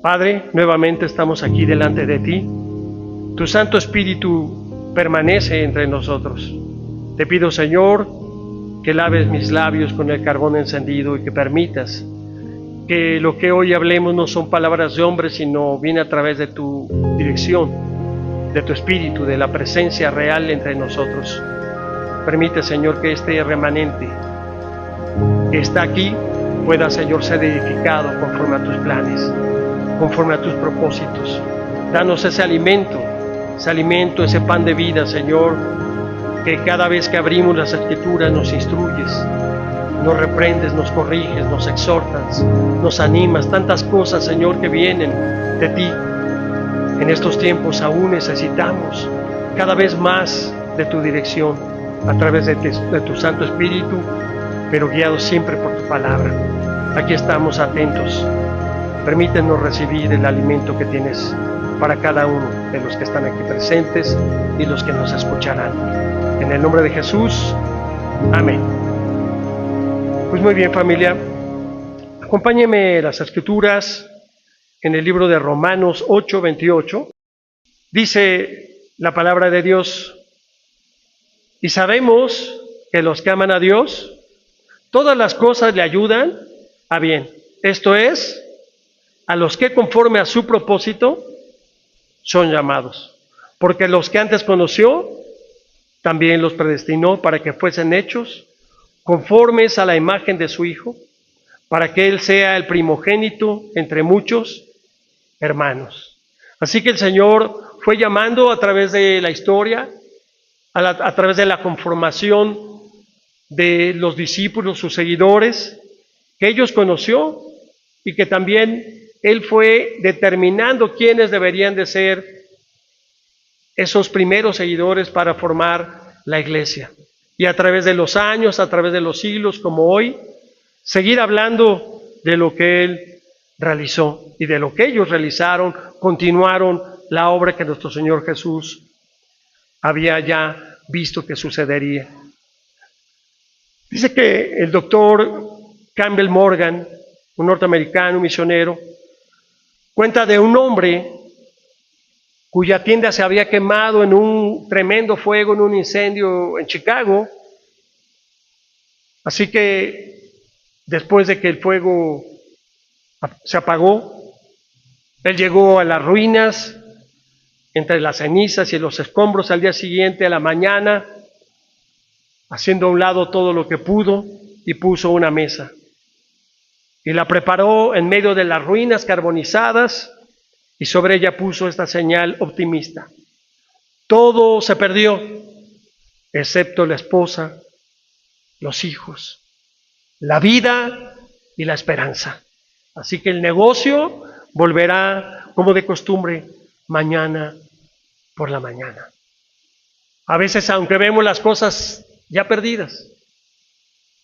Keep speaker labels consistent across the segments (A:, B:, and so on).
A: Padre, nuevamente estamos aquí delante de ti. Tu Santo Espíritu permanece entre nosotros. Te pido, Señor, que laves mis labios con el carbón encendido y que permitas que lo que hoy hablemos no son palabras de hombres, sino viene a través de tu dirección, de tu Espíritu, de la presencia real entre nosotros. Permite, Señor, que este remanente que está aquí pueda, Señor, ser edificado conforme a tus planes, conforme a tus propósitos. Danos ese alimento, ese pan de vida, Señor, que cada vez que abrimos las Escrituras nos instruyes, nos reprendes, nos corriges, nos exhortas, nos animas, tantas cosas, Señor, que vienen de ti. En estos tiempos aún necesitamos cada vez más de tu dirección a través de tu Santo Espíritu, pero guiados siempre por tu palabra. Aquí estamos atentos. Permítenos recibir el alimento que tienes para cada uno de los que están aquí presentes y los que nos escucharán. En el nombre de Jesús, amén. Pues muy bien, familia, acompáñenme las Escrituras en el libro de Romanos 8:28. Dice la palabra de Dios: y sabemos que los que aman a Dios, todas las cosas le ayudan a bien. Esto es, a los que conforme a su propósito son llamados. Porque los que antes conoció, también los predestinó para que fuesen hechos conformes a la imagen de su Hijo, para que Él sea el primogénito entre muchos hermanos. Así que el Señor fue llamando a través de la historia, a través de la conformación de los discípulos, sus seguidores, que ellos conoció y que también Él fue determinando quiénes deberían de ser esos primeros seguidores para formar la iglesia. Y a través de los años, a través de los siglos, como hoy, seguir hablando de lo que Él realizó y de lo que ellos realizaron, continuaron la obra que nuestro Señor Jesús había ya visto que sucedería. Dice que el doctor Campbell Morgan, un norteamericano misionero, cuenta de un hombre cuya tienda se había quemado en un tremendo fuego, en un incendio en Chicago. Así que después de que el fuego se apagó, él llegó a las ruinas, entre las cenizas y los escombros al día siguiente a la mañana, haciendo a un lado todo lo que pudo, y puso una mesa. Y la preparó en medio de las ruinas carbonizadas, y sobre ella puso esta señal optimista: todo se perdió, excepto la esposa, los hijos, la vida y la esperanza. Así que el negocio volverá como de costumbre mañana por la mañana. A veces, aunque vemos las cosas ya perdidas,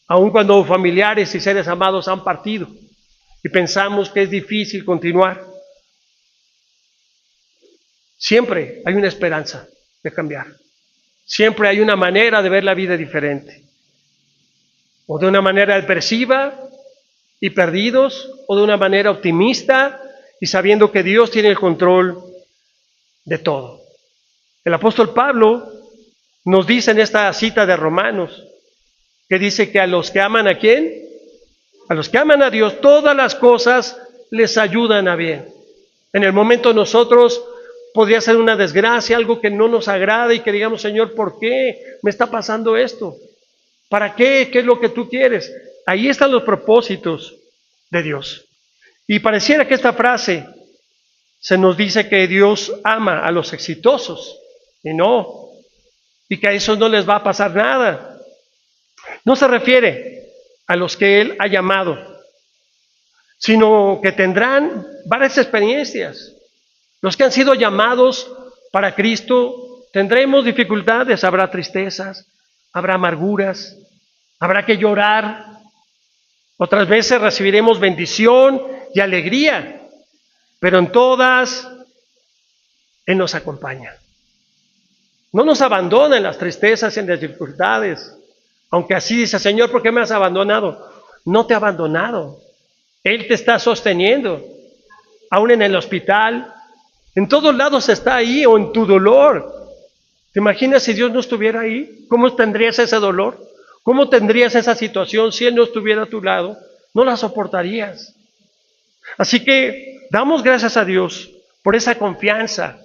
A: aun cuando familiares y seres amados han partido y pensamos que es difícil continuar, siempre hay una esperanza de cambiar. Siempre hay una manera de ver la vida diferente. O de una manera depresiva y perdidos, o de una manera optimista y sabiendo que Dios tiene el control de todo. El apóstol Pablo nos dice en esta cita de Romanos, que dice que a los que aman ¿a quién? A los que aman a Dios, todas las cosas les ayudan a bien. En el momento nosotros podría ser una desgracia, algo que no nos agrada y que digamos: Señor, ¿por qué me está pasando esto? ¿Para qué? ¿Qué es lo que tú quieres? Ahí están los propósitos de Dios. Y pareciera que esta frase se nos dice que Dios ama a los exitosos, y no, y que a esos no les va a pasar nada. No se refiere a los que Él ha llamado, sino que tendrán varias experiencias. Los que han sido llamados para Cristo tendremos dificultades, habrá tristezas, habrá amarguras, habrá que llorar. Otras veces recibiremos bendición y alegría, pero en todas Él nos acompaña. No nos abandona en las tristezas y en las dificultades, aunque así dice: Señor, ¿por qué me has abandonado? No te ha abandonado, Él te está sosteniendo. aún en el hospital, en todos lados está ahí, o en tu dolor. ¿Te imaginas si Dios no estuviera ahí? ¿Cómo tendrías ese dolor? ¿Cómo tendrías esa situación si Él no estuviera a tu lado? No la soportarías. Así que damos gracias a Dios por esa confianza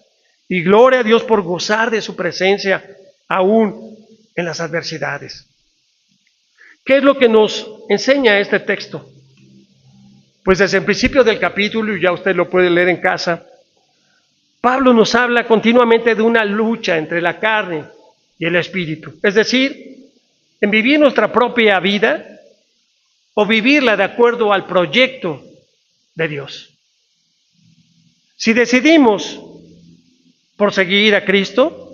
A: y gloria a Dios por gozar de su presencia aún en las adversidades. ¿Qué es lo que nos enseña este texto? Pues desde el principio del capítulo, y ya usted lo puede leer en casa, Pablo nos habla continuamente de una lucha entre la carne y el espíritu. Es decir, en vivir nuestra propia vida o vivirla de acuerdo al proyecto de Dios. Si decidimos por seguir a Cristo,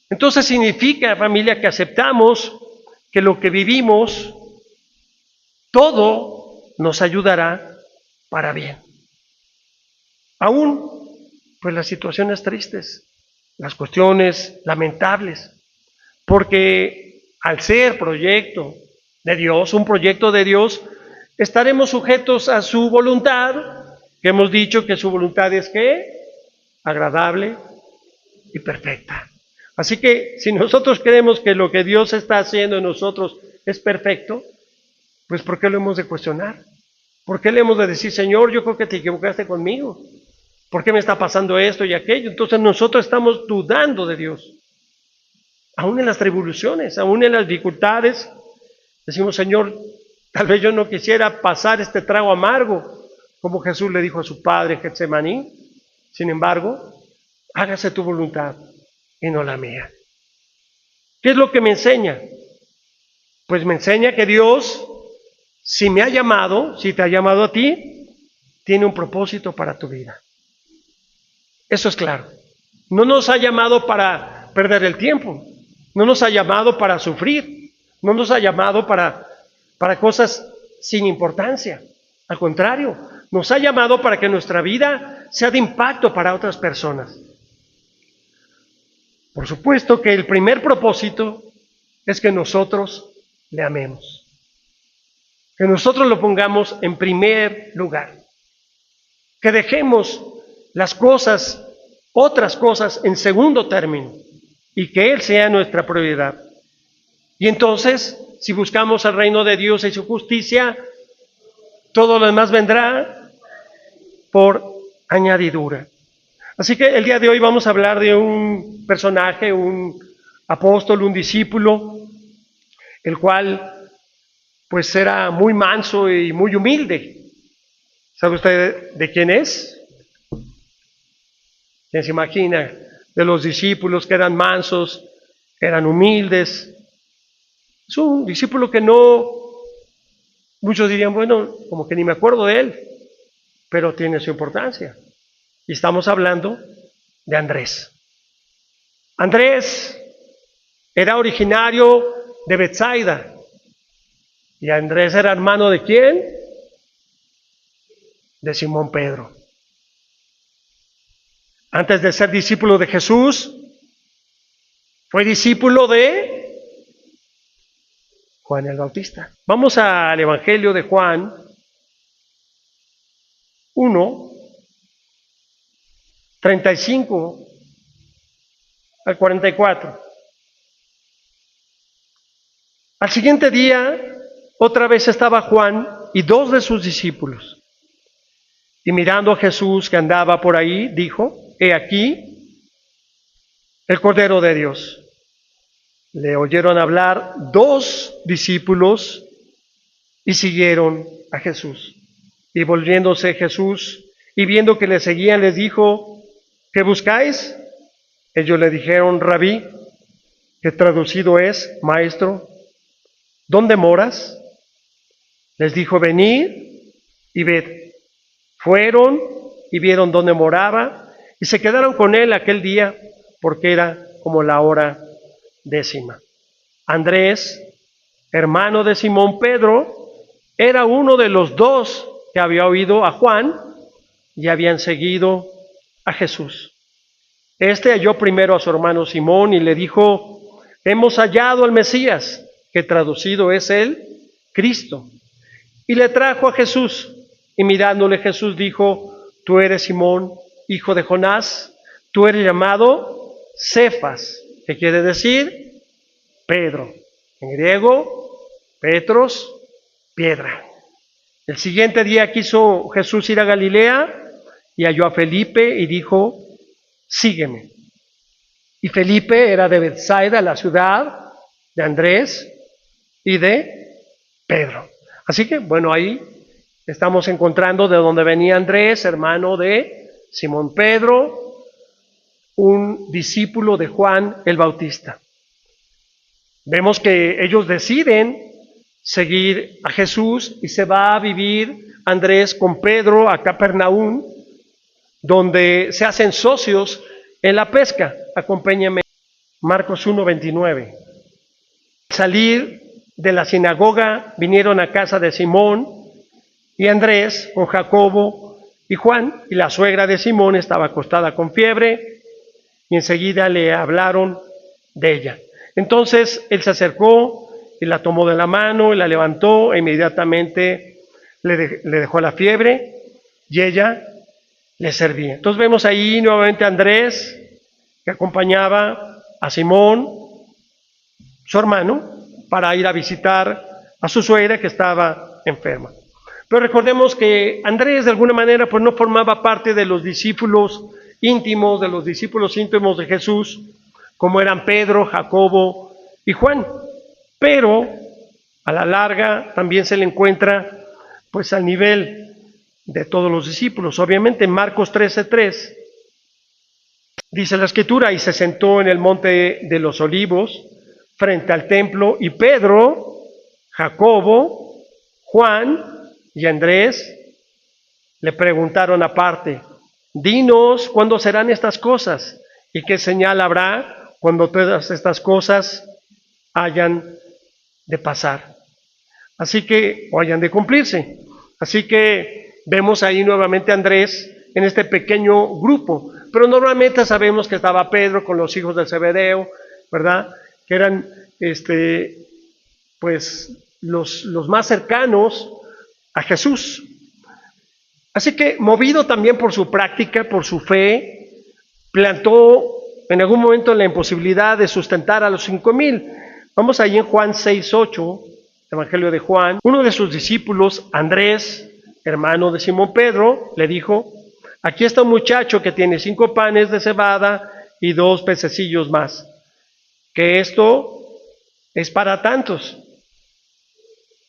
A: entonces significa, familia, que aceptamos que lo que vivimos, todo nos ayudará para bien. Aún, pues las situaciones tristes, las cuestiones lamentables, porque al ser proyecto de Dios, un proyecto de Dios, estaremos sujetos a su voluntad, que hemos dicho que su voluntad es ¿qué? Agradable y perfecta. Así que si nosotros creemos que lo que Dios está haciendo en nosotros es perfecto, pues ¿por qué lo hemos de cuestionar? ¿Por qué le hemos de decir, Señor, yo creo que te equivocaste conmigo? ¿Por qué me está pasando esto y aquello? Entonces nosotros estamos dudando de Dios. Aún en las tribulaciones, aún en las dificultades, decimos, Señor, tal vez yo no quisiera pasar este trago amargo, como Jesús le dijo a su padre en Getsemaní. Sin embargo, hágase tu voluntad y no la mía. ¿Qué es lo que me enseña? Pues me enseña que Dios, si me ha llamado, si te ha llamado a ti, tiene un propósito para tu vida. Eso es claro. No nos ha llamado para perder el tiempo, no nos ha llamado para sufrir, no nos ha llamado para cosas sin importancia. Al contrario, nos ha llamado para que nuestra vida sea de impacto para otras personas. Por supuesto que el primer propósito es que nosotros le amemos, que nosotros lo pongamos en primer lugar, que dejemos las cosas, otras cosas en segundo término y que Él sea nuestra prioridad. Y entonces, si buscamos el reino de Dios y su justicia, todo lo demás vendrá por añadidura. Así que el día de hoy vamos a hablar de un personaje, un apóstol, un discípulo, el cual pues era muy manso y muy humilde. ¿Sabe usted de quién es? ¿Quién se imagina? De los discípulos que eran mansos, eran humildes. Es un discípulo que no, muchos dirían, bueno, como que ni me acuerdo de él, pero tiene su importancia. Y estamos hablando de Andrés. Andrés era originario de Betsaida. ¿Y Andrés era hermano de quién? De Simón Pedro. Antes de ser discípulo de Jesús, fue discípulo de Juan el Bautista. Vamos al Evangelio de Juan 1, 35 al 44. Al siguiente día, otra vez estaba Juan y 2 de sus discípulos. Y mirando a Jesús que andaba por ahí, dijo, he aquí el Cordero de Dios. Le oyeron hablar 2 discípulos y siguieron a Jesús. Y volviéndose Jesús y viendo que le seguían, les dijo, ¿qué buscáis? Ellos le dijeron, Rabí, que traducido es, maestro, ¿dónde moras? Les dijo, venid y ved. Fueron y vieron dónde moraba y se quedaron con él aquel día porque era como la hora 10. Andrés, hermano de Simón Pedro, era uno de los 2 que había oído a Juan y habían seguido a Jesús. Este halló primero a su hermano Simón y le dijo, hemos hallado al Mesías, que traducido es el Cristo. Y le trajo a Jesús, y mirándole Jesús dijo, tú eres Simón, hijo de Jonás, tú eres llamado Cefas, que quiere decir Pedro. En griego, Petros, piedra. El siguiente día quiso Jesús ir a Galilea y halló a Felipe y dijo, sígueme. Y Felipe era de Betsaida, la ciudad de Andrés y de Pedro. Así que, bueno, ahí estamos encontrando de dónde venía Andrés, hermano de Simón Pedro, un discípulo de Juan el Bautista. Vemos que ellos deciden seguir a Jesús y se va a vivir Andrés con Pedro a Capernaum, donde se hacen socios en la pesca. Acompáñame, Marcos 1:29. Al salir de la sinagoga vinieron a casa de Simón y Andrés con Jacobo y Juan, y la suegra de Simón estaba acostada con fiebre, y enseguida le hablaron de ella. Entonces él se acercó y la tomó de la mano y la levantó e inmediatamente le dejó la fiebre y ella le servía. Entonces vemos ahí nuevamente a Andrés, que acompañaba a Simón, su hermano, para ir a visitar a su suegra que estaba enferma. Pero recordemos que Andrés de alguna manera pues no formaba parte de los discípulos íntimos, de Jesús, como eran Pedro, Jacobo y Juan. Pero a la larga también se le encuentra pues al nivel de todos los discípulos. Obviamente en Marcos 13:3 dice la Escritura, y se sentó en el monte de los Olivos frente al templo, y Pedro, Jacobo, Juan y Andrés le preguntaron aparte, dinos cuándo serán estas cosas y qué señal habrá cuando todas estas cosas hayan de pasar. Así que, o hayan de cumplirse. Así que vemos ahí nuevamente a Andrés en este pequeño grupo, pero normalmente sabemos que estaba Pedro con los hijos de Zebedeo, ¿verdad? Que eran pues los más cercanos a Jesús. Así que, movido también por su práctica, por su fe, plantó en algún momento la imposibilidad de sustentar a los 5,000. Vamos ahí en Juan 6:8, Evangelio de Juan. Uno de sus discípulos, Andrés, hermano de Simón Pedro, le dijo, aquí está un muchacho que tiene 5 panes de cebada y 2 pececillos más, que esto es para tantos.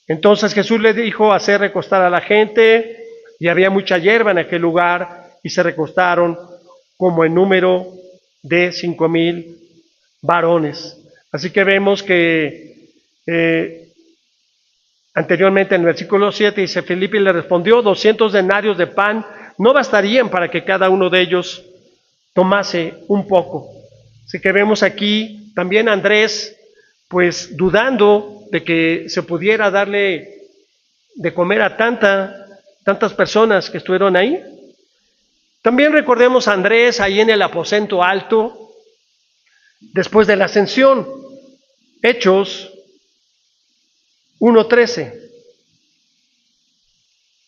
A: Entonces Jesús le dijo hacer recostar a la gente, y había mucha hierba en aquel lugar, y se recostaron como en número de 5,000 varones. Así que vemos que anteriormente en el versículo 7 dice, Felipe le respondió, 200 denarios de pan no bastarían para que cada uno de ellos tomase un poco. Así que vemos aquí también a Andrés, pues dudando de que se pudiera darle de comer a tantas personas que estuvieron ahí. También recordemos a Andrés ahí en el aposento alto, después de la ascensión, Hechos 1:13.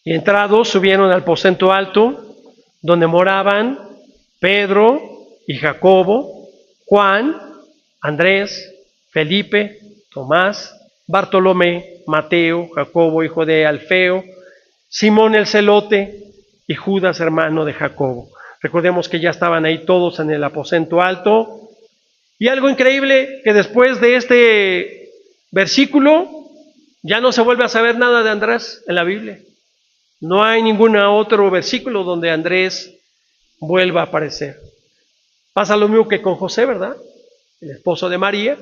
A: Y entrados subieron al aposento alto, donde moraban Pedro y Jacobo, Juan, Andrés, Felipe, Tomás, Bartolomé, Mateo, Jacobo, hijo de Alfeo, Simón el celote y Judas, hermano de Jacobo. Recordemos que ya estaban ahí todos en el aposento alto. Y algo increíble, que después de este versículo ya no se vuelve a saber nada de Andrés en la Biblia. No hay ningún otro versículo donde Andrés vuelva a aparecer. Pasa lo mismo que con José, ¿verdad? El esposo de María.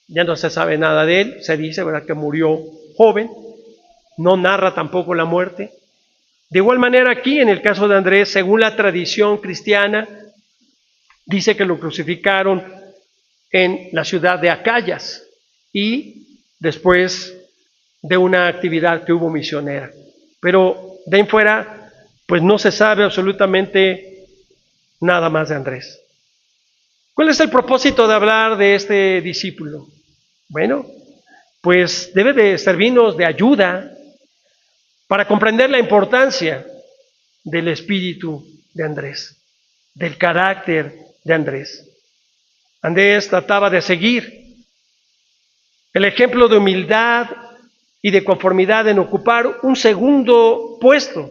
A: Ya no se sabe nada de él. Se dice, ¿verdad?, que murió joven. No narra tampoco la muerte. De igual manera aquí, en el caso de Andrés, según la tradición cristiana, dice que lo crucificaron en la ciudad de Acayas y después de una actividad que hubo misionera. Pero de ahí fuera, pues no se sabe absolutamente nada más de Andrés. ¿Cuál es el propósito de hablar de este discípulo? Bueno, pues debe de servirnos de ayuda para comprender la importancia del espíritu de Andrés, del carácter de Andrés. Andrés trataba de seguir el ejemplo de humildad y de conformidad en ocupar un segundo puesto.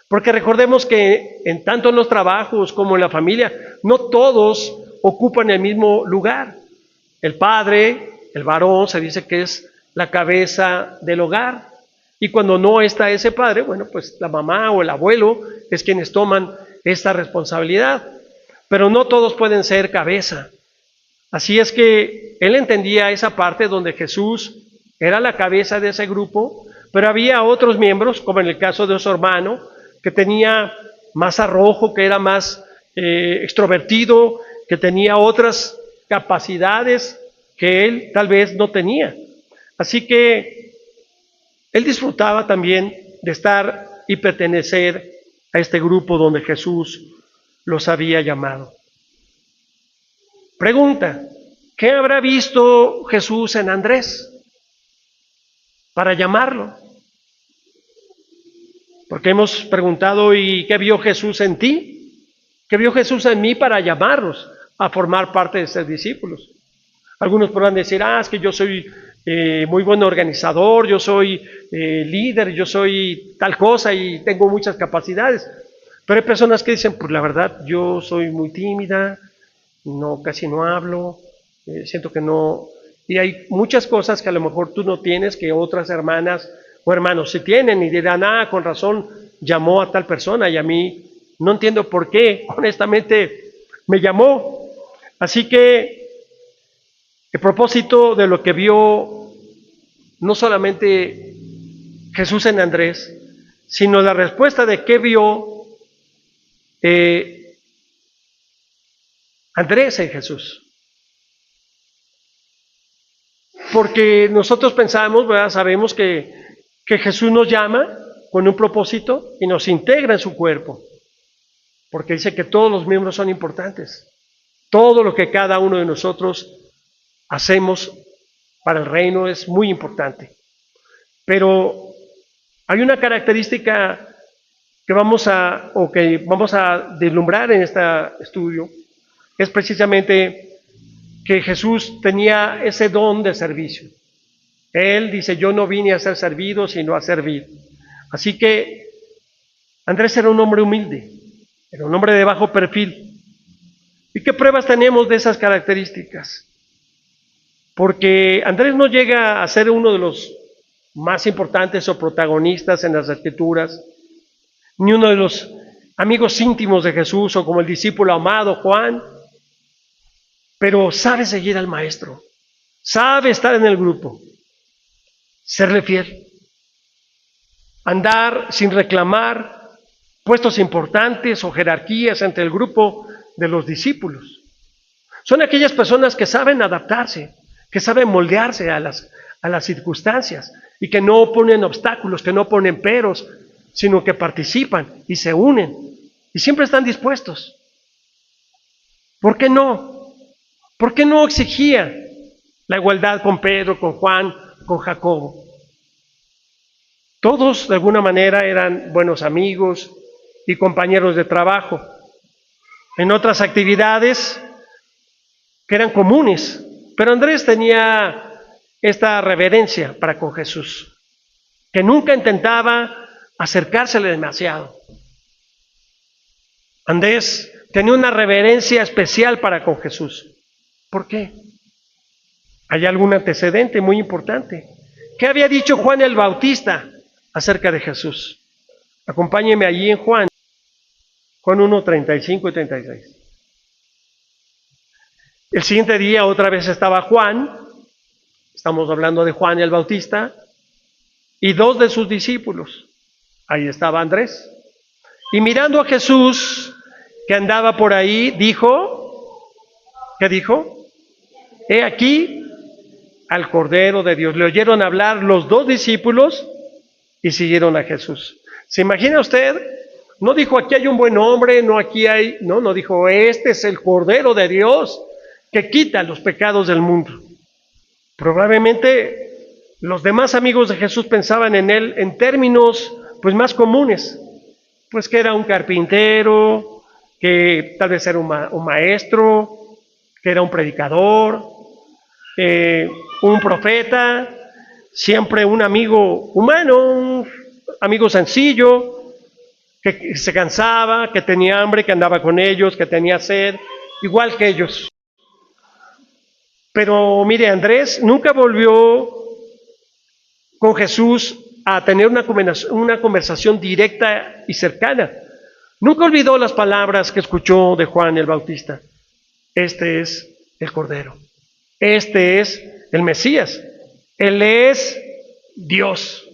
A: Porque recordemos que tanto en los trabajos como en la familia, no todos ocupan el mismo lugar. El padre, el varón, se dice que es la cabeza del hogar. Y cuando no está ese padre, bueno, pues la mamá o el abuelo es quienes toman esta responsabilidad. Pero no todos pueden ser cabeza. Así es que él entendía esa parte donde Jesús era la cabeza de ese grupo, pero había otros miembros, como en el caso de su hermano, que tenía más arrojo, que era más extrovertido, que tenía otras capacidades que él tal vez no tenía. Así que él disfrutaba también de estar y pertenecer a este grupo donde Jesús los había llamado. Pregunta, ¿qué habrá visto Jesús en Andrés para llamarlo? Porque hemos preguntado, ¿y qué vio Jesús en ti? ¿Qué vio Jesús en mí para llamarnos a formar parte de sus discípulos? Algunos podrán decir, es que yo soy muy buen organizador, yo soy líder, yo soy tal cosa y tengo muchas capacidades. Pero hay personas que dicen, pues la verdad, yo soy muy tímida, casi no hablo, siento que no. Y hay muchas cosas que a lo mejor tú no tienes, que otras hermanas o hermanos sí tienen, y dirán, con razón llamó a tal persona y a mí no entiendo por qué, honestamente me llamó. Así que el propósito de lo que vio no solamente Jesús en Andrés, sino la respuesta de qué vio Andrés en Jesús. Porque nosotros pensamos, ¿verdad? Sabemos que Jesús nos llama con un propósito y nos integra en su cuerpo. Porque dice que todos los miembros son importantes. Todo lo que cada uno de nosotros hacemos para el reino es muy importante. Pero hay una característica que vamos a deslumbrar en este estudio, es precisamente que Jesús tenía ese don de servicio. Él dice, yo no vine a ser servido, sino a servir. Así que Andrés era un hombre humilde, era un hombre de bajo perfil. ¿Y qué pruebas tenemos de esas características? Porque Andrés no llega a ser uno de los más importantes o protagonistas en las Escrituras, ni uno de los amigos íntimos de Jesús, o como el discípulo amado Juan, pero sabe seguir al Maestro, sabe estar en el grupo, serle fiel, andar sin reclamar puestos importantes o jerarquías entre el grupo de los discípulos. Son aquellas personas que saben adaptarse, que saben moldearse a las circunstancias y que no ponen obstáculos, que no ponen peros, sino que participan y se unen y siempre están dispuestos. ¿Por qué no? ¿Por qué no exigía la igualdad con Pedro, con Juan, con Jacobo? Todos de alguna manera eran buenos amigos y compañeros de trabajo. En otras actividades que eran comunes, pero Andrés tenía esta reverencia para con Jesús, que nunca intentaba acercársele demasiado. Andrés tenía una reverencia especial para con Jesús. ¿Por qué? Hay algún antecedente muy importante. ¿Qué había dicho Juan el Bautista acerca de Jesús? Acompáñeme allí en Juan 1, 35 y 36. El siguiente día otra vez estaba Juan, estamos hablando de Juan el Bautista, y dos de sus discípulos. Ahí estaba Andrés. Y mirando a Jesús, que andaba por ahí, dijo, ¿qué dijo? He aquí al Cordero de Dios. Le oyeron hablar los dos discípulos y siguieron a Jesús. ¿Se imagina usted? No dijo, aquí hay un buen hombre, no dijo, este es el Cordero de Dios que quita los pecados del mundo. Probablemente los demás amigos de Jesús pensaban en él en términos pues más comunes. pues que era un carpintero, que tal vez era un maestro, que era un predicador, un profeta, siempre un amigo humano, un amigo sencillo, que se cansaba, que tenía hambre, que andaba con ellos, que tenía sed, igual que ellos. Pero mire, Andrés nunca volvió con Jesús a tener una conversación directa y cercana. Nunca olvidó las palabras que escuchó de Juan el Bautista. Este es el Cordero. Este es el Mesías. Él es Dios.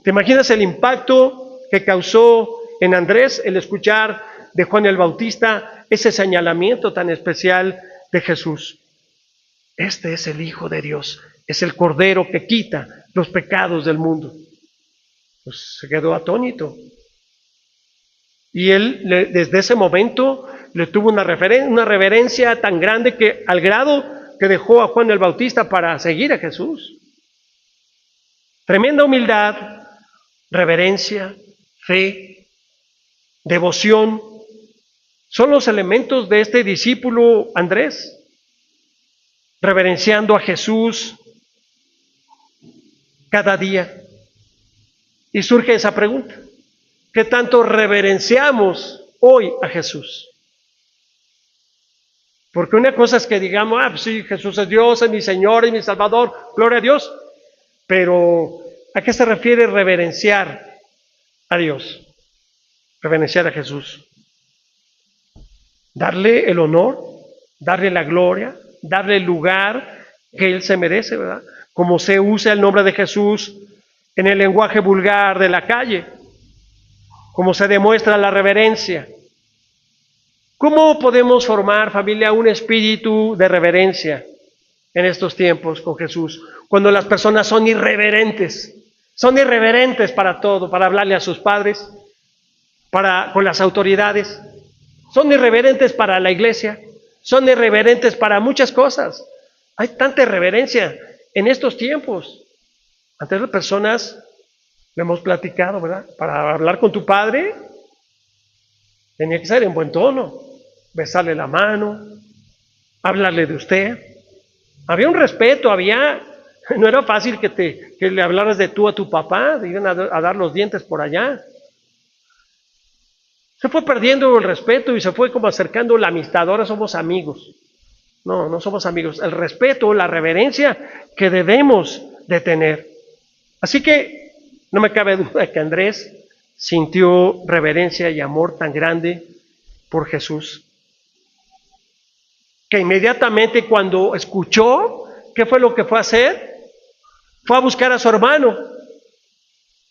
A: ¿Te imaginas el impacto que causó en Andrés el escuchar de Juan el Bautista ese señalamiento tan especial de Jesús? Este es el Hijo de Dios, es el Cordero que quita los pecados del mundo. Pues se quedó atónito. Y él desde ese momento le tuvo una reverencia tan grande que al grado que dejó a Juan el Bautista para seguir a Jesús. Tremenda humildad, reverencia, fe, devoción, son los elementos de este discípulo Andrés, reverenciando a Jesús cada día. Y surge esa pregunta, ¿qué tanto reverenciamos hoy a Jesús? Porque una cosa es que digamos, pues sí, Jesús es Dios, es mi Señor, es mi Salvador, gloria a Dios, pero ¿a qué se refiere reverenciar a Dios? Reverenciar a Jesús. Darle el honor, darle la gloria, darle el lugar que Él se merece, ¿verdad? Como se usa el nombre de Jesús en el lenguaje vulgar de la calle, como se demuestra la reverencia. ¿Cómo podemos formar, familia, un espíritu de reverencia en estos tiempos con Jesús? Cuando las personas son irreverentes para todo, para hablarle a sus padres, con las autoridades, son irreverentes para la iglesia, son irreverentes para muchas cosas. Hay tanta irreverencia en estos tiempos. Antes las personas, lo hemos platicado, ¿verdad? Para hablar con tu padre, tenía que ser en buen tono, besarle la mano, hablarle de usted. Había un respeto, no era fácil que le hablaras de tú a tu papá, te iban a dar los dientes por allá. Se fue perdiendo el respeto y se fue como acercando la amistad. Ahora somos amigos. No somos amigos. El respeto, la reverencia que debemos de tener. Así que no me cabe duda que Andrés sintió reverencia y amor tan grande por Jesús, que inmediatamente cuando escuchó, ¿qué fue lo que fue a hacer? Fue a buscar a su hermano.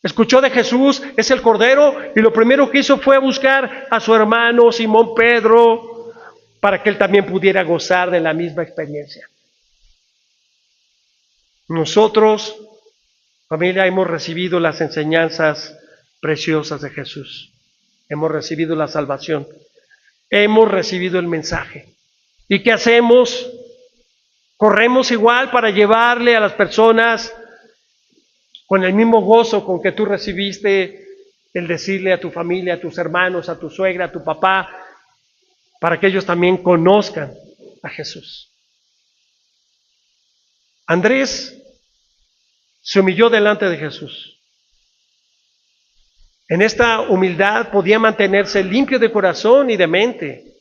A: Escuchó de Jesús, es el Cordero, y lo primero que hizo fue buscar a su hermano Simón Pedro, para que él también pudiera gozar de la misma experiencia. Nosotros, familia, hemos recibido las enseñanzas preciosas de Jesús. Hemos recibido la salvación. Hemos recibido el mensaje. ¿Y qué hacemos? Corremos igual para llevarle a las personas con el mismo gozo con que tú recibiste el decirle a tu familia, a tus hermanos, a tu suegra, a tu papá, para que ellos también conozcan a Jesús. Andrés se humilló delante de Jesús. En esta humildad podía mantenerse limpio de corazón y de mente.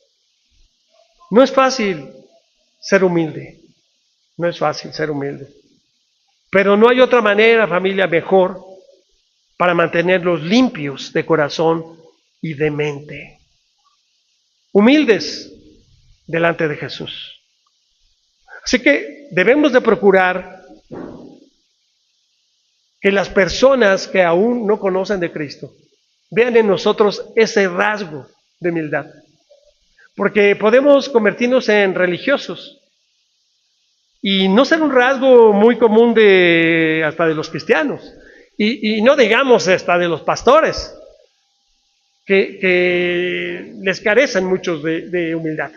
A: No es fácil ser humilde. No es fácil ser humilde. Pero no hay otra manera, familia, mejor para mantenerlos limpios de corazón y de mente. Humildes delante de Jesús. Así que debemos de procurar que las personas que aún no conocen de Cristo vean en nosotros ese rasgo de humildad. Porque podemos convertirnos en religiosos y no ser un rasgo muy común hasta de los cristianos, y no digamos hasta de los pastores, que les carecen muchos de humildad.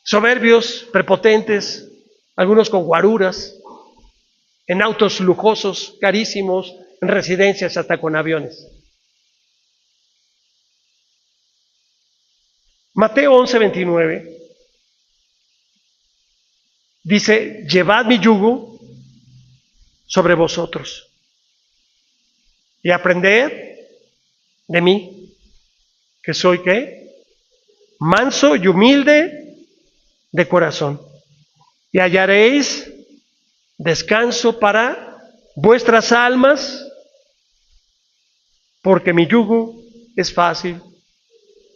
A: Soberbios, prepotentes, algunos con guaruras, en autos lujosos, carísimos, en residencias hasta con aviones. Mateo 11:29 dice, llevad mi yugo sobre vosotros y aprended de mí, que soy ¿qué? Manso y humilde de corazón, y hallaréis descanso para vuestras almas, porque mi yugo es fácil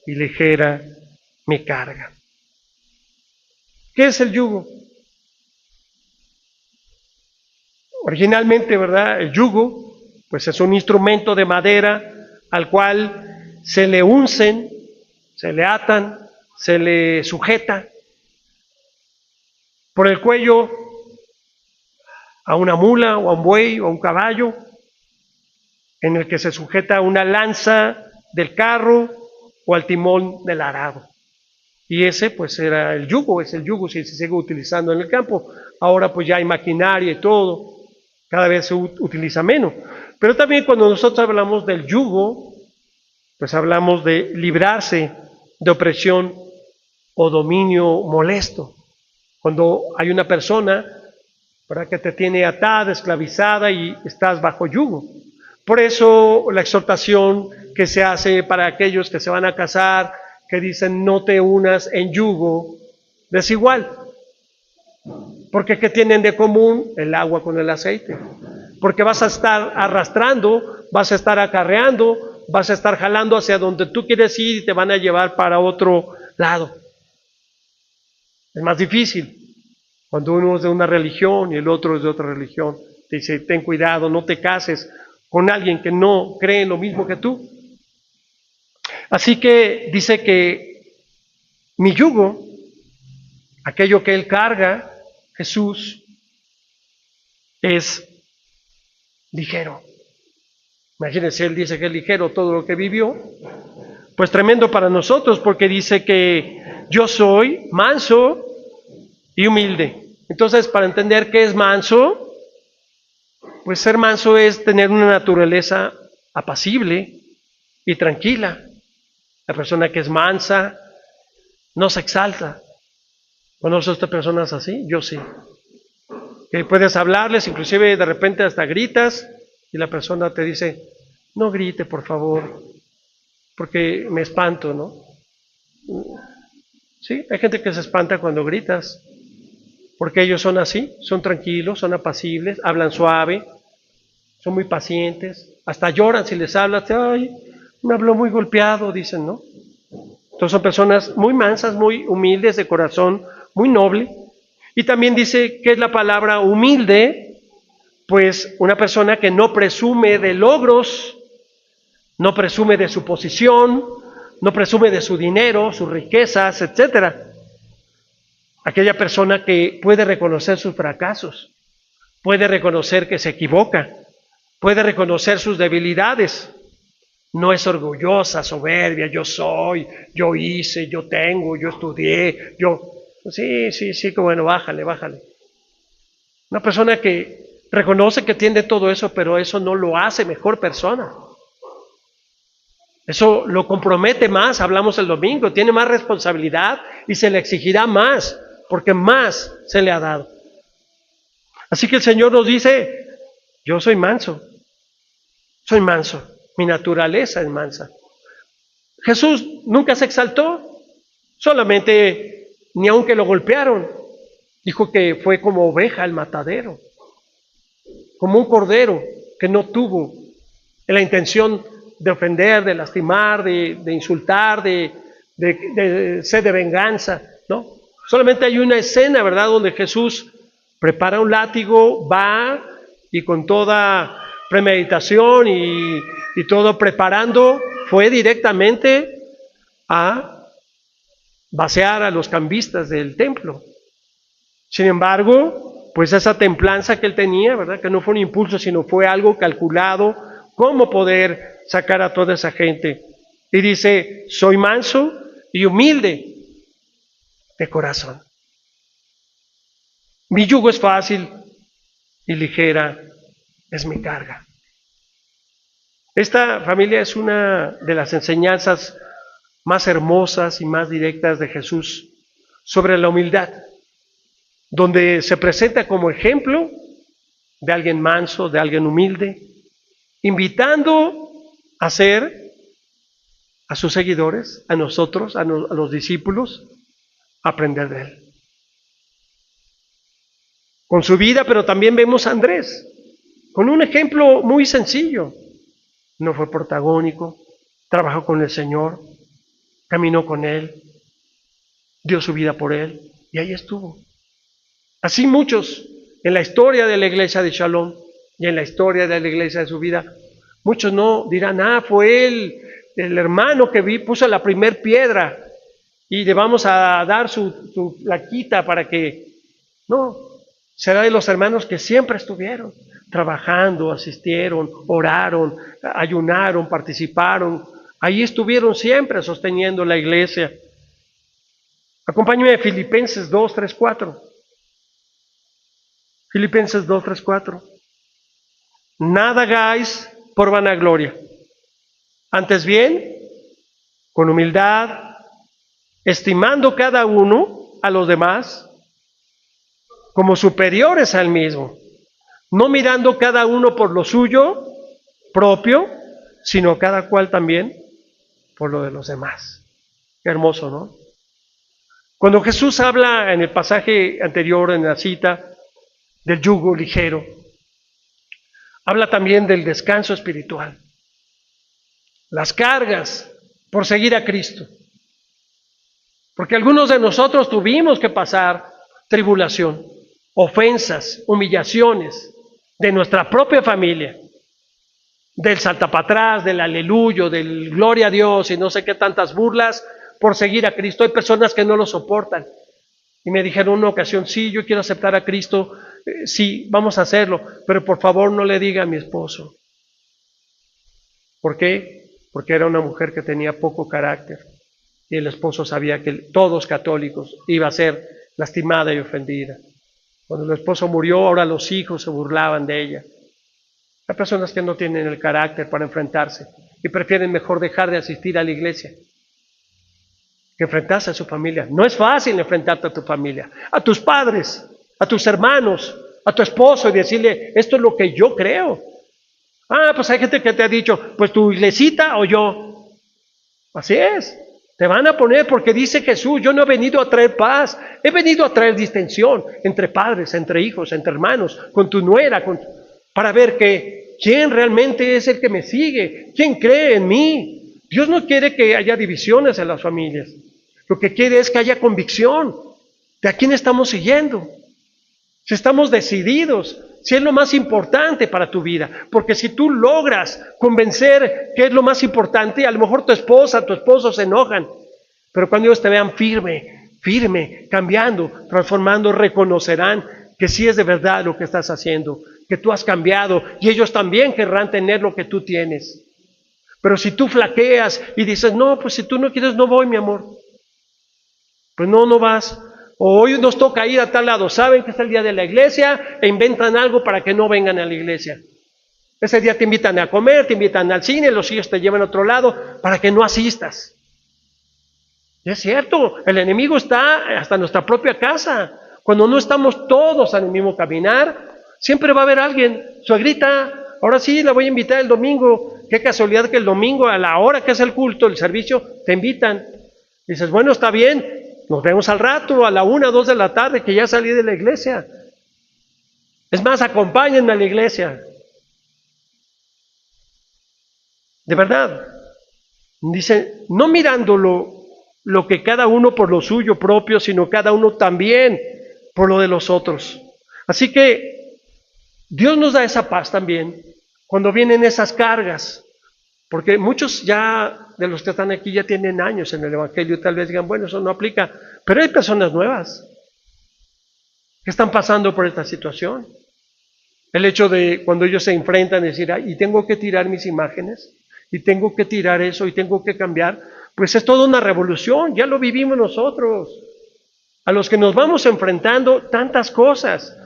A: y ligera mi carga. ¿Qué es el yugo? Originalmente, ¿verdad? El yugo, pues es un instrumento de madera al cual se le uncen, se le atan, se le sujeta por el cuello a una mula o a un buey o a un caballo, en el que se sujeta una lanza del carro o al timón del arado. Y ese pues era el yugo, es el yugo si se sigue utilizando en el campo. Ahora pues ya hay maquinaria y todo, cada vez se utiliza menos. Pero también cuando nosotros hablamos del yugo, pues hablamos de librarse de opresión o dominio molesto. Cuando hay una persona, ¿verdad?, que te tiene atada, esclavizada y estás bajo yugo. Por eso la exhortación que se hace para aquellos que se van a casar, que dicen no te unas en yugo desigual. Porque ¿qué tienen de común? El agua con el aceite. Porque vas a estar arrastrando, vas a estar acarreando, vas a estar jalando hacia donde tú quieres ir y te van a llevar para otro lado. Es más difícil cuando uno es de una religión y el otro es de otra religión. Te dice, ten cuidado, no te cases con alguien que no cree en lo mismo que tú. Así que dice que mi yugo, aquello que él carga, Jesús, es ligero. Imagínense, él dice que es ligero todo lo que vivió. Pues tremendo para nosotros, porque dice que yo soy manso y humilde. Entonces, para entender qué es manso, pues ser manso es tener una naturaleza apacible y tranquila. La persona que es mansa no se exalta. ¿Conoce usted personas así? Yo sí. Que puedes hablarles, inclusive de repente hasta gritas, y la persona te dice, no grite, por favor, porque me espanto, ¿no? Sí, hay gente que se espanta cuando gritas, porque ellos son así, son tranquilos, son apacibles, hablan suave, son muy pacientes, hasta lloran si les hablas, ay, me habló muy golpeado, dicen, ¿no? Entonces son personas muy mansas, muy humildes de corazón, muy noble. Y también dice que es la palabra humilde, pues una persona que no presume de logros, no presume de su posición, no presume de su dinero, sus riquezas, etcétera. Aquella persona que puede reconocer sus fracasos, puede reconocer que se equivoca, puede reconocer sus debilidades. No es orgullosa, soberbia, yo soy, yo hice, yo tengo, yo estudié, yo... Sí, que bueno, bájale. Una persona que reconoce que tiene todo eso, pero eso no lo hace mejor persona. Eso lo compromete más, hablamos el domingo, tiene más responsabilidad y se le exigirá más, porque más se le ha dado. Así que el Señor nos dice, yo soy manso, mi naturaleza es mansa. Jesús nunca se exaltó, solamente, ni aunque lo golpearon, dijo que fue como oveja al matadero, como un cordero que no tuvo la intención de ofender, de lastimar, de insultar, de sed de venganza, ¿no? Solamente hay una escena, ¿verdad?, donde Jesús prepara un látigo, va y con toda premeditación y todo preparando, fue directamente a vaciar a los cambistas del templo. Sin embargo, pues esa templanza que él tenía, ¿verdad?, que no fue un impulso, sino fue algo calculado, cómo poder sacar a toda esa gente. Y dice, soy manso y humilde de corazón. Mi yugo es fácil y ligera es mi carga. Esta familia es una de las enseñanzas más hermosas y más directas de Jesús sobre la humildad, donde se presenta como ejemplo de alguien manso, de alguien humilde, invitando a ser a sus seguidores, a nosotros, a los discípulos, a aprender de él. Con su vida, pero también vemos a Andrés, con un ejemplo muy sencillo. No fue protagónico, trabajó con el Señor, caminó con Él, dio su vida por Él, y ahí estuvo. Así muchos en la historia de la iglesia de Shalom y en la historia de la iglesia de su vida, muchos no dirán, fue él, el hermano que puso la primer piedra y le vamos a dar su plaquita para que... No, será de los hermanos que siempre estuvieron trabajando, asistieron, oraron, ayunaron, participaron. Ahí estuvieron siempre sosteniendo la iglesia. Acompáñame a Filipenses 2, 3, 4. Filipenses 2, 3, 4. Nada hagáis por vanagloria. Antes bien, con humildad, estimando cada uno a los demás como superiores al mismo, no mirando cada uno por lo suyo propio, sino cada cual también por lo de los demás. Qué hermoso, ¿no? Cuando Jesús habla en el pasaje anterior, en la cita, del yugo ligero, habla también del descanso espiritual, las cargas por seguir a Cristo. Porque algunos de nosotros tuvimos que pasar tribulación, ofensas, humillaciones de nuestra propia familia, del salta para atrás, del aleluyo, del gloria a Dios y no sé qué tantas burlas por seguir a Cristo. Hay personas que no lo soportan. Y me dijeron en una ocasión, sí, yo quiero aceptar a Cristo, sí, vamos a hacerlo, pero por favor no le diga a mi esposo. ¿Por qué? Porque era una mujer que tenía poco carácter y el esposo sabía que todos católicos iba a ser lastimada y ofendida. Cuando el esposo murió, ahora los hijos se burlaban de ella. Hay personas que no tienen el carácter para enfrentarse y prefieren mejor dejar de asistir a la iglesia que enfrentarse a su familia. No es fácil enfrentarte a tu familia, a tus padres, a tus hermanos, a tu esposo y decirle, esto es lo que yo creo. Pues hay gente que te ha dicho, pues tu iglesita o yo. Así es. Te van a poner porque dice Jesús, yo no he venido a traer paz, he venido a traer distensión entre padres, entre hijos, entre hermanos, con tu nuera, para ver quién realmente es el que me sigue, quién cree en mí. Dios no quiere que haya divisiones en las familias, lo que quiere es que haya convicción de a quién estamos siguiendo, si estamos decididos, si es lo más importante para tu vida, porque si tú logras convencer que es lo más importante, a lo mejor tu esposa, tu esposo se enojan, pero cuando ellos te vean firme, cambiando, transformando, reconocerán que sí es de verdad lo que estás haciendo, que tú has cambiado y ellos también querrán tener lo que tú tienes. Pero si tú flaqueas y dices, no, pues si tú no quieres no voy, mi amor, pues no vas. O hoy nos toca ir a tal lado, saben que es el día de la iglesia e inventan algo para que no vengan a la iglesia. Ese día te invitan a comer, te invitan al cine, los hijos te llevan a otro lado para que no asistas. Y es cierto, el enemigo está hasta en nuestra propia casa. Cuando no estamos todos al mismo caminar, siempre va a haber alguien, suegrita, ahora sí la voy a invitar el domingo. Qué casualidad que el domingo a la hora que es el culto, el servicio, te invitan. Dices, bueno, está bien. Nos vemos al rato, a la 1, 2 de la tarde, que ya salí de la iglesia. Es más, acompáñenme a la iglesia. De verdad. Dice, no mirando lo que cada uno por lo suyo propio, sino cada uno también por lo de los otros. Así que Dios nos da esa paz también cuando vienen esas cargas. Porque muchos ya de los que están aquí ya tienen años en el Evangelio, tal vez digan, bueno, eso no aplica, pero hay personas nuevas que están pasando por esta situación. El hecho de cuando ellos se enfrentan, decir, y tengo que tirar mis imágenes, y tengo que tirar eso, y tengo que cambiar, pues es toda una revolución, ya lo vivimos nosotros, a los que nos vamos enfrentando tantas cosas.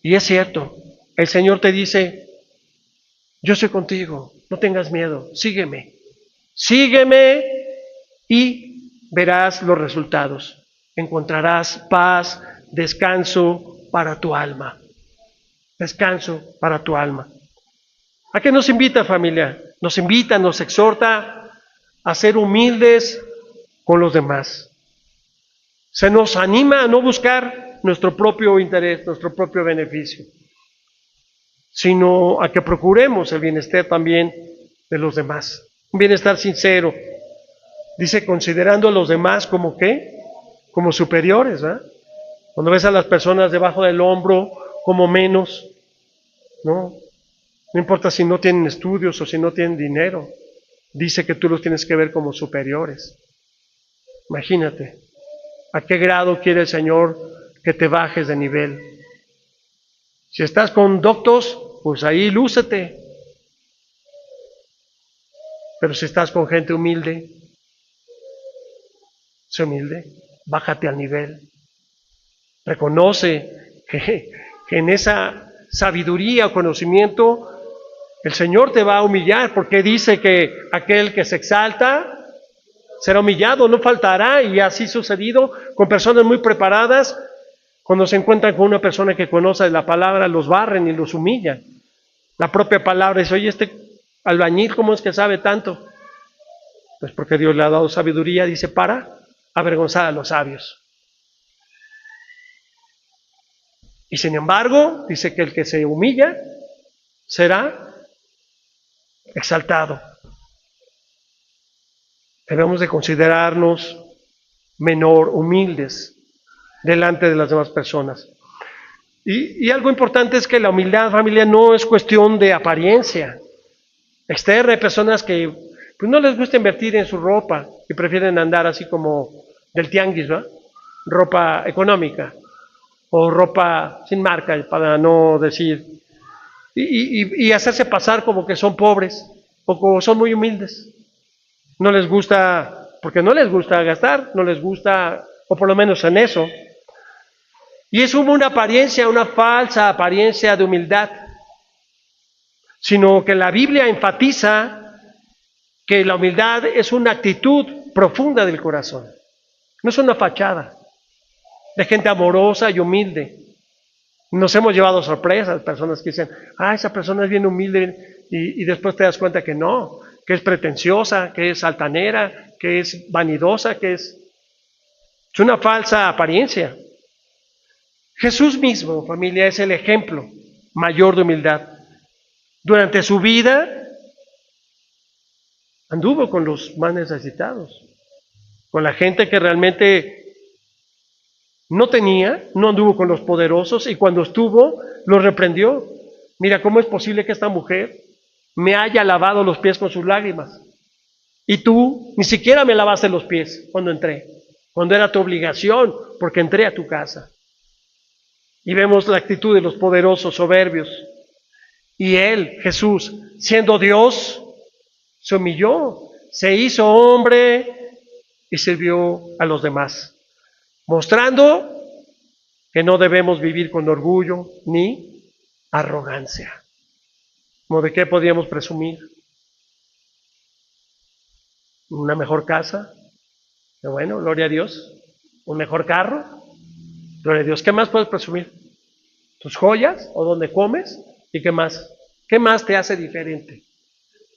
A: Y es cierto, el Señor te dice, yo soy contigo, no tengas miedo, sígueme y verás los resultados. Encontrarás paz, descanso para tu alma. Descanso para tu alma. ¿A qué nos invita, familia? Nos invita, nos exhorta a ser humildes con los demás. Se nos anima a no buscar nuestro propio interés, nuestro propio beneficio, sino a que procuremos el bienestar también de los demás. Un bienestar sincero. Dice, considerando a los demás como ¿qué? Como superiores, ¿verdad? Cuando ves a las personas debajo del hombro como menos, ¿no? No importa si no tienen estudios o si no tienen dinero. Dice que tú los tienes que ver como superiores. Imagínate, ¿a qué grado quiere el Señor que te bajes de nivel? Si estás con doctos, pues ahí lúcete. Pero si estás con gente humilde, sé humilde, bájate al nivel. Reconoce que en esa sabiduría o conocimiento el Señor te va a humillar, porque dice que aquel que se exalta será humillado, no faltará, y así ha sucedido con personas muy preparadas. Cuando se encuentran con una persona que conoce la palabra, los barren y los humillan. La propia palabra dice, oye, este albañil, ¿cómo es que sabe tanto? Pues porque Dios le ha dado sabiduría, dice, para avergonzar a los sabios. Y sin embargo, dice que el que se humilla será exaltado. Debemos de considerarnos menor, humildes, delante de las demás personas. Y algo importante es que la humildad, familia, no es cuestión de apariencia externa. Hay personas que pues, no les gusta invertir en su ropa y prefieren andar así como del tianguis, ¿no? Ropa económica o ropa sin marca, para no decir, y hacerse pasar como que son pobres o como son muy humildes. No les gusta, porque no les gusta gastar, no les gusta, o por lo menos en eso. Y es una apariencia, una falsa apariencia de humildad, sino que la Biblia enfatiza que la humildad es una actitud profunda del corazón, no es una fachada de gente amorosa y humilde. Nos hemos llevado sorpresas, personas que dicen, esa persona es bien humilde, y después te das cuenta que no, que es pretenciosa, que es altanera, que es vanidosa, que es una falsa apariencia. Jesús mismo, familia, es el ejemplo mayor de humildad. Durante su vida anduvo con los más necesitados, con la gente que realmente no tenía, no anduvo con los poderosos, y cuando estuvo, los reprendió. Mira, ¿cómo es posible que esta mujer me haya lavado los pies con sus lágrimas? Y tú ni siquiera me lavaste los pies cuando entré, cuando era tu obligación, porque entré a tu casa. Y vemos la actitud de los poderosos soberbios. Y él, Jesús, siendo Dios, se humilló, se hizo hombre y sirvió a los demás, mostrando que no debemos vivir con orgullo ni arrogancia. ¿Cómo de qué podíamos presumir? ¿Una mejor casa? Bueno, gloria a Dios. ¿Un mejor carro? Gloria a Dios. ¿Qué más puedes presumir? ¿Tus joyas? ¿O dónde comes? ¿Y qué más? ¿Qué más te hace diferente?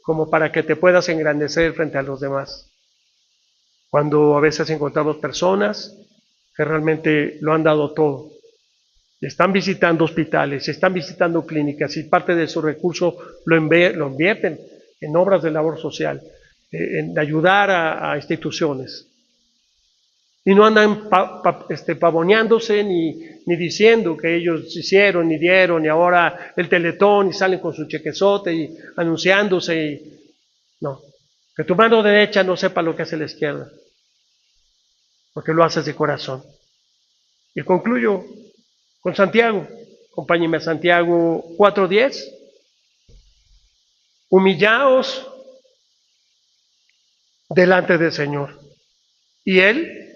A: Como para que te puedas engrandecer frente a los demás. Cuando a veces encontramos personas que realmente lo han dado todo. Están visitando hospitales, están visitando clínicas y parte de su recurso lo invierten en obras de labor social, en ayudar a instituciones. Y no andan pavoneándose ni diciendo que ellos hicieron, ni dieron, y ahora el Teletón, y salen con su chequezote y anunciándose. No, que tu mano derecha no sepa lo que hace la izquierda, porque lo haces de corazón. Y concluyo con Santiago. Acompáñenme a Santiago 4:10. Humillaos delante del Señor, y Él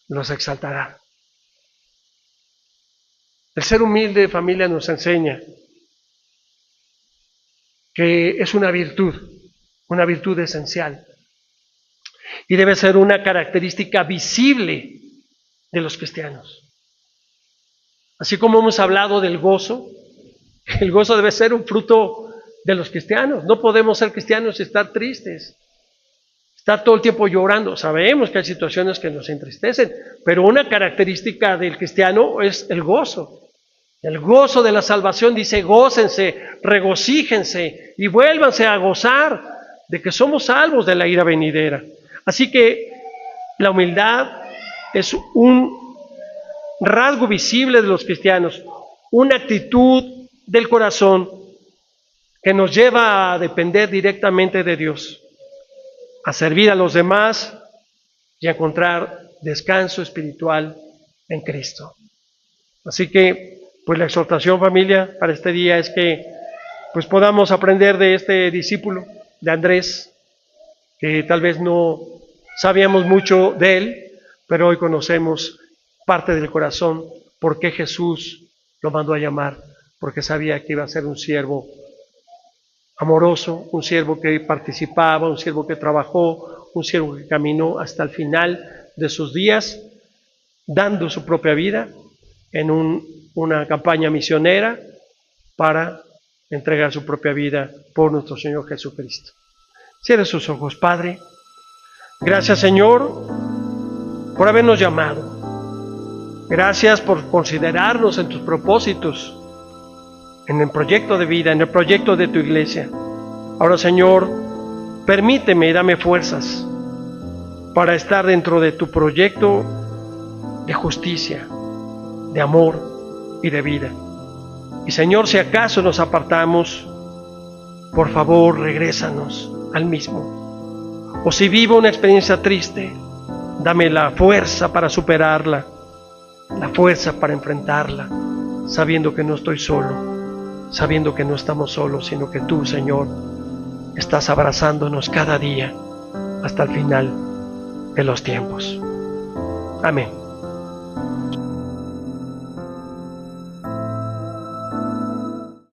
A: los exaltará. El ser humilde, familia, nos enseña que es una virtud esencial. y debe ser una característica visible de los cristianos. Así como hemos hablado del gozo, el gozo debe ser un fruto de los cristianos. No podemos ser cristianos y estar tristes, estar todo el tiempo llorando. Sabemos que hay situaciones que nos entristecen, pero una característica del cristiano es el gozo. El gozo de la salvación dice: gócense, regocíjense y vuélvanse a gozar de que somos salvos de la ira venidera. Así que la humildad es un rasgo visible de los cristianos, una actitud del corazón que nos lleva a depender directamente de Dios, a servir a los demás y a encontrar descanso espiritual en Cristo. Así que, pues la exhortación, familia, para este día es que pues podamos aprender de este discípulo, de Andrés, que tal vez no sabíamos mucho de él, pero hoy conocemos parte del corazón, por qué Jesús lo mandó a llamar, porque sabía que iba a ser un siervo amoroso, un siervo que participaba, un siervo que trabajó, un siervo que caminó hasta el final de sus días, dando su propia vida en una campaña misionera para entregar su propia vida por nuestro Señor Jesucristo. Cierre sus ojos. Padre, gracias, Señor, por habernos llamado. Gracias por considerarnos en tus propósitos, en el proyecto de vida, en el proyecto de tu iglesia. Ahora, Señor, permíteme y dame fuerzas para estar dentro de tu proyecto de justicia, de amor y de vida. Y, Señor, si acaso nos apartamos, por favor, regrésanos al mismo. O si vivo una experiencia triste, dame la fuerza para superarla, la fuerza para enfrentarla, sabiendo que no estoy solo, sabiendo que no estamos solos, sino que tú, Señor, estás abrazándonos cada día hasta el final de los tiempos. Amén.